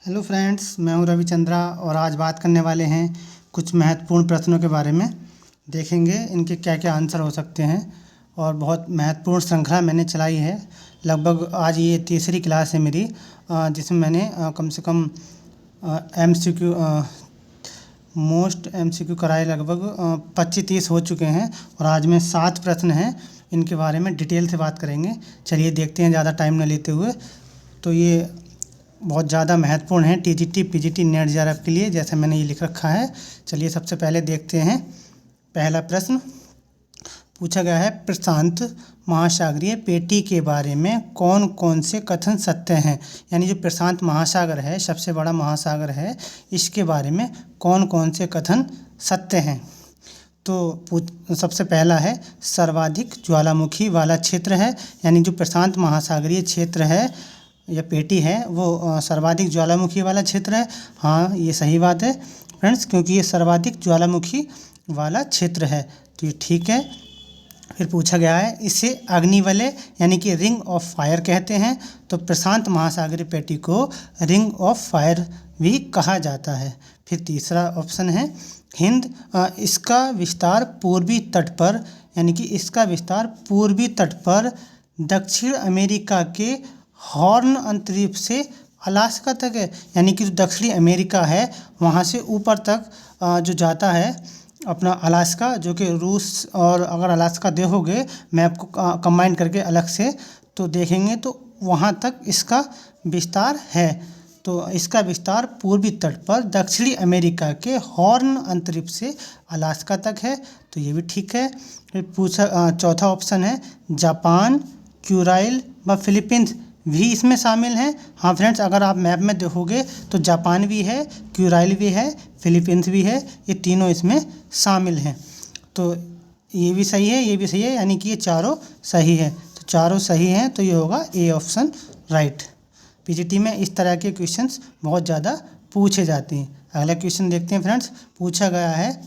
Hello friends, मैं हूं रविचंद्रा और आज बात करने वाले हैं कुछ महत्वपूर्ण प्रश्नों के बारे में। देखेंगे इनके क्या क्या आंसर हो सकते हैं और बहुत महत्वपूर्ण श्रृंखला मैंने चलाई है। लगभग आज ये तीसरी क्लास है मेरी, जिसमें मैंने कम से कम MCQ मोस्ट MCQ कराए लगभग 25-30 हो चुके हैं और आज में 7 प्रश्न हैं। इनके बारे में डिटेल से बात करेंगे। चलिए देखते हैं ज़्यादा टाइम न लेते हुए। तो ये बहुत ज़्यादा महत्वपूर्ण है TGT PGT नेट JRF के लिए, जैसे मैंने ये लिख रखा है। चलिए सबसे पहले देखते हैं। पहला प्रश्न पूछा गया है, प्रशांत महासागरीय पेटी के बारे में कौन कौन से कथन सत्य हैं। यानी जो प्रशांत महासागर है, सबसे बड़ा महासागर है, इसके बारे में कौन कौन से कथन सत्य हैं। तो सबसे पहला है, सर्वाधिक ज्वालामुखी वाला क्षेत्र है। यानी जो प्रशांत महासागरीय क्षेत्र है या पेटी है वो सर्वाधिक ज्वालामुखी वाला क्षेत्र है। हाँ, ये सही बात है फ्रेंड्स, क्योंकि ये सर्वाधिक ज्वालामुखी वाला क्षेत्र है, तो ये ठीक है। फिर पूछा गया है, इसे अग्निवलय यानी कि रिंग ऑफ फायर कहते हैं। तो प्रशांत महासागरीय पेटी को रिंग ऑफ फायर भी कहा जाता है। फिर तीसरा ऑप्शन है, हिंद इसका विस्तार पूर्वी तट पर, यानी कि इसका विस्तार पूर्वी तट पर दक्षिण अमेरिका के हॉर्न अंतरिक्ष से अलास्का तक है। यानी कि जो दक्षिणी अमेरिका है वहाँ से ऊपर तक जो जाता है अपना अलास्का, जो कि रूस, और अगर अलास्का देखोगे मैप को कंबाइन करके अलग से तो देखेंगे तो वहाँ तक इसका विस्तार है। तो इसका विस्तार पूर्वी तट पर दक्षिणी अमेरिका के हॉर्न अंतरिक्ष से अलास्का तक है, तो ये भी ठीक है। फिर चौथा ऑप्शन है, जापान, क्यूराइल व फिलीपींस भी इसमें शामिल हैं। हाँ फ्रेंड्स, अगर आप मैप में देखोगे तो जापान भी है, क्यूराइल भी है, फिलीपींस भी है, ये तीनों इसमें शामिल हैं। तो ये भी सही है, ये भी सही है, यानी कि ये चारों सही है। तो चारों सही हैं, तो ये होगा ए ऑप्शन राइट। PGT में इस तरह के क्वेश्चंस बहुत ज़्यादा पूछे जाते हैं। अगला क्वेश्चन देखते हैं फ्रेंड्स। पूछा गया है,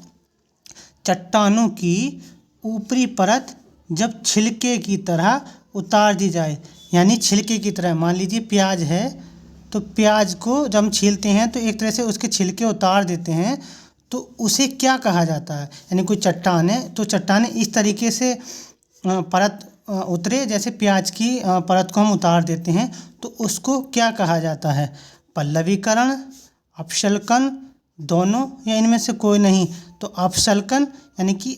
चट्टानों की ऊपरी परत जब छिलके की तरह उतार दी जाए। यानी छिलके की तरह, मान लीजिए प्याज है, तो प्याज को जब हम छीलते हैं तो एक तरह से उसके छिलके उतार देते हैं, तो उसे क्या कहा जाता है। यानी कोई चट्टान है तो चट्टान इस तरीके से परत उतरे, जैसे प्याज की परत को हम उतार देते हैं, तो उसको क्या कहा जाता है। पल्लवीकरण, अपशल्कन, दोनों या इनमें से कोई नहीं। तो अपशल्कन यानी कि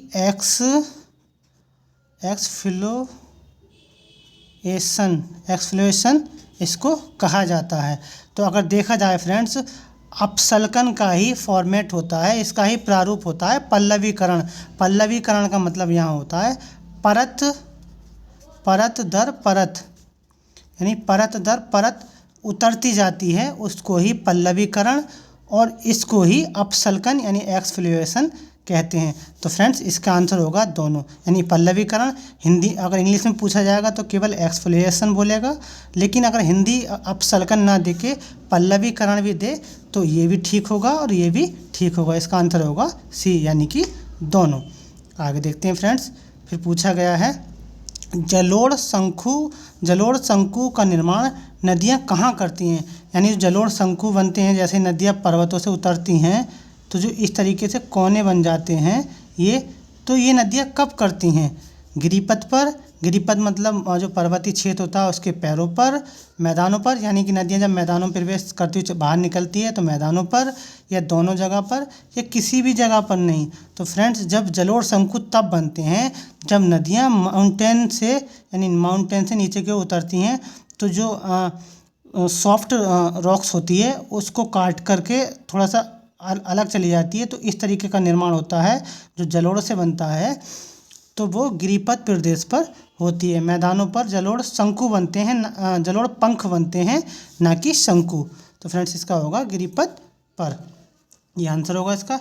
एक्सफ्लोएशन इसको कहा जाता है। तो अगर देखा जाए फ्रेंड्स, अपशल्कन का ही फॉर्मेट होता है, इसका ही प्रारूप होता है पल्लवीकरण। पल्लवीकरण का मतलब यहाँ होता है परत दर परत, यानी परत दर परत उतरती जाती है, उसको ही पल्लवीकरण और इसको ही अपशल्कन यानी एक्सफ्लोएशन कहते हैं। तो फ्रेंड्स इसका आंसर होगा दोनों, यानी पल्लवीकरण। हिंदी अगर इंग्लिश में पूछा जाएगा तो केवल एक्सफ्लोएशन बोलेगा, लेकिन अगर हिंदी अपशल्कन ना दे के पल्लवीकरण भी दे तो ये भी ठीक होगा और ये भी ठीक होगा। इसका आंसर होगा सी, यानी कि दोनों। आगे देखते हैं फ्रेंड्स। फिर पूछा गया है, जलोढ़ शंकु का निर्माण नदियाँ कहाँ करती हैं। यानी जो जलोढ़ शंकु बनते हैं, जैसे नदियाँ पर्वतों से उतरती हैं तो जो इस तरीके से कोने बन जाते हैं ये नदियाँ कब करती हैं। गिरिपथ पर, गिरिपथ मतलब जो पर्वतीय क्षेत्र होता है उसके पैरों पर, मैदानों पर, यानी कि नदियाँ जब मैदानों में प्रवेश करती हुई बाहर निकलती है तो मैदानों पर, या दोनों जगह पर, या किसी भी जगह पर नहीं। तो फ्रेंड्स जब जलोढ़ शंकु तब बनते हैं जब नदियाँ माउंटेन से नीचे की ओर उतरती हैं, तो जो सॉफ्ट रॉक्स होती है उसको काट करके थोड़ा सा अलग चली जाती है, तो इस तरीके का निर्माण होता है जो जलोढ़ से बनता है। तो वो गिरिपथ प्रदेश पर होती है। मैदानों पर जलोढ़ शंकु बनते हैं, जलोढ़ पंख बनते हैं, ना कि शंकु। तो फ्रेंड्स इसका होगा गिरिपथ पर, ये आंसर होगा इसका।